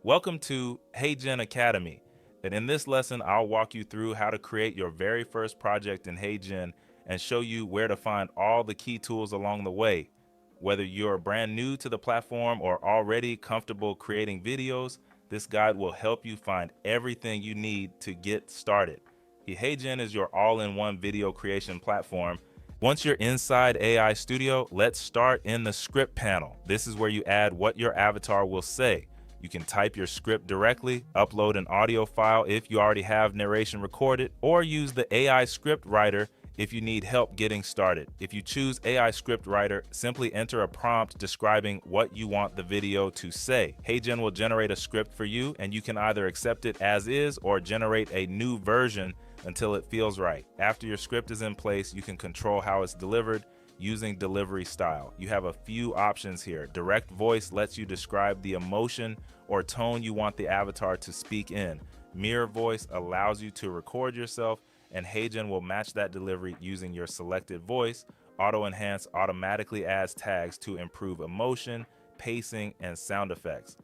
Welcome to HeyGen Academy, and in this lesson I'll walk you through how to create your very first project in HeyGen and show you where to find all the key tools along the way. Whether you're brand new to the platform or already comfortable creating videos, this guide will help you find everything you need to get started. HeyGen is your all-in-one video creation platform. Once you're inside AI Studio, let's start in the script panel. This is where you add what your avatar will say. You can type your script directly, upload an audio file if you already have narration recorded, or use the AI script writer if you need help getting started. If you choose AI script writer, simply enter a prompt describing what you want the video to say. HeyGen will generate a script for you, and you can either accept it as is or generate a new version until it feels right. After your script is in place, you can control how it's delivered using delivery style. You have a few options here. Direct voice lets you describe the emotion or tone you want the avatar to speak in. Mirror voice allows you to record yourself, and HeyGen will match that delivery using your selected voice. Auto Enhance automatically adds tags to improve emotion, pacing, and sound effects.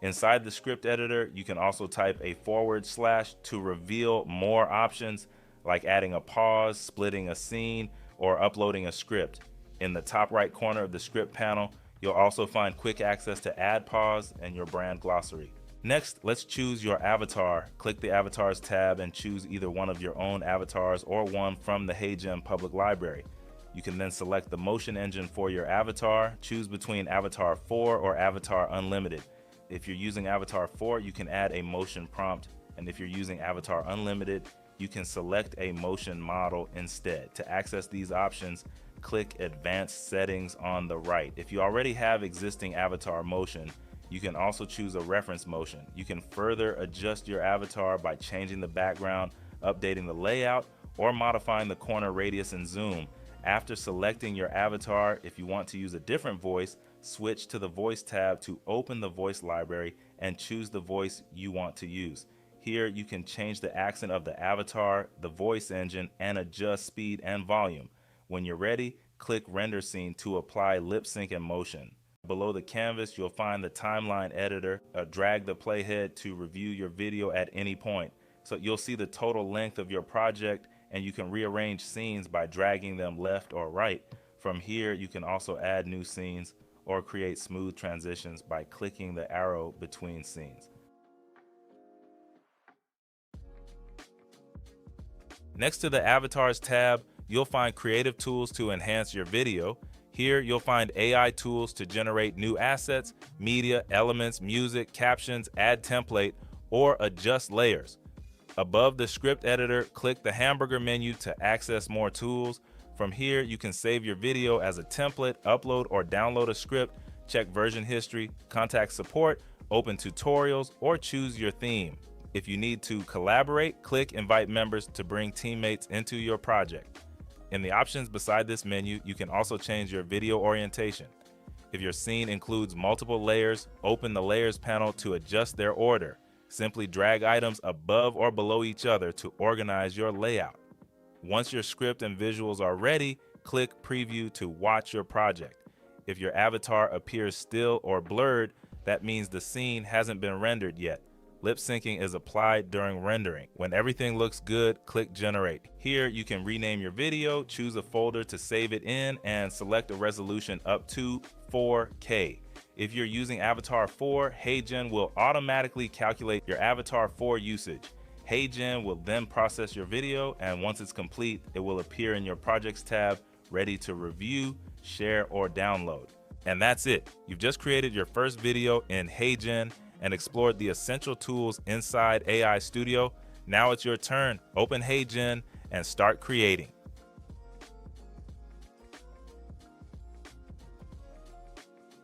Inside the script editor, you can also type a / to reveal more options, like adding a pause, splitting a scene, or uploading a script. In the top right corner of the script panel, you'll also find quick access to add pause and your brand glossary. Next, let's choose your avatar. Click the Avatars tab and choose either one of your own avatars or one from the HeyGen public library. You can then select the motion engine for your avatar. Choose between Avatar 4 or Avatar Unlimited. If you're using Avatar 4, you can add a motion prompt, and if you're using Avatar Unlimited, you can select a motion model instead. To access these options, click Advanced Settings on the right. If you already have existing avatar motion, you can also choose a reference motion. You can further adjust your avatar by changing the background, updating the layout, or modifying the corner radius and zoom. After selecting your avatar, if you want to use a different voice, switch to the Voice tab to open the voice library and choose the voice you want to use. Here you can change the accent of the avatar, the voice engine, and adjust speed and volume. When you're ready, click Render Scene to apply lip sync and motion. Below the canvas, you'll find the timeline editor. Drag the playhead to review your video at any point. So you'll see the total length of your project, and you can rearrange scenes by dragging them left or right. From here, you can also add new scenes or create smooth transitions by clicking the arrow between scenes. Next to the Avatars tab, you'll find creative tools to enhance your video. Here, you'll find AI tools to generate new assets, media, elements, music, captions, add template, or adjust layers. Above the script editor, click the hamburger menu to access more tools. From here, you can save your video as a template, upload or download a script, check version history, contact support, open tutorials, or choose your theme. If you need to collaborate, click Invite Members to bring teammates into your project. In the options beside this menu, you can also change your video orientation. If your scene includes multiple layers, open the Layers panel to adjust their order. Simply drag items above or below each other to organize your layout. Once your script and visuals are ready, click Preview to watch your project. If your avatar appears still or blurred, that means the scene hasn't been rendered yet. Lip syncing is applied during rendering. When everything looks good, click Generate. Here you can rename your video, choose a folder to save it in, and select a resolution up to 4K. If you're using Avatar 4, HeyGen will automatically calculate your Avatar 4 usage. HeyGen will then process your video, and once it's complete, it will appear in your Projects tab, ready to review, share, or download. And that's it. You've just created your first video in HeyGen and explored the essential tools inside AI Studio. Now it's your turn. Open HeyGen and start creating.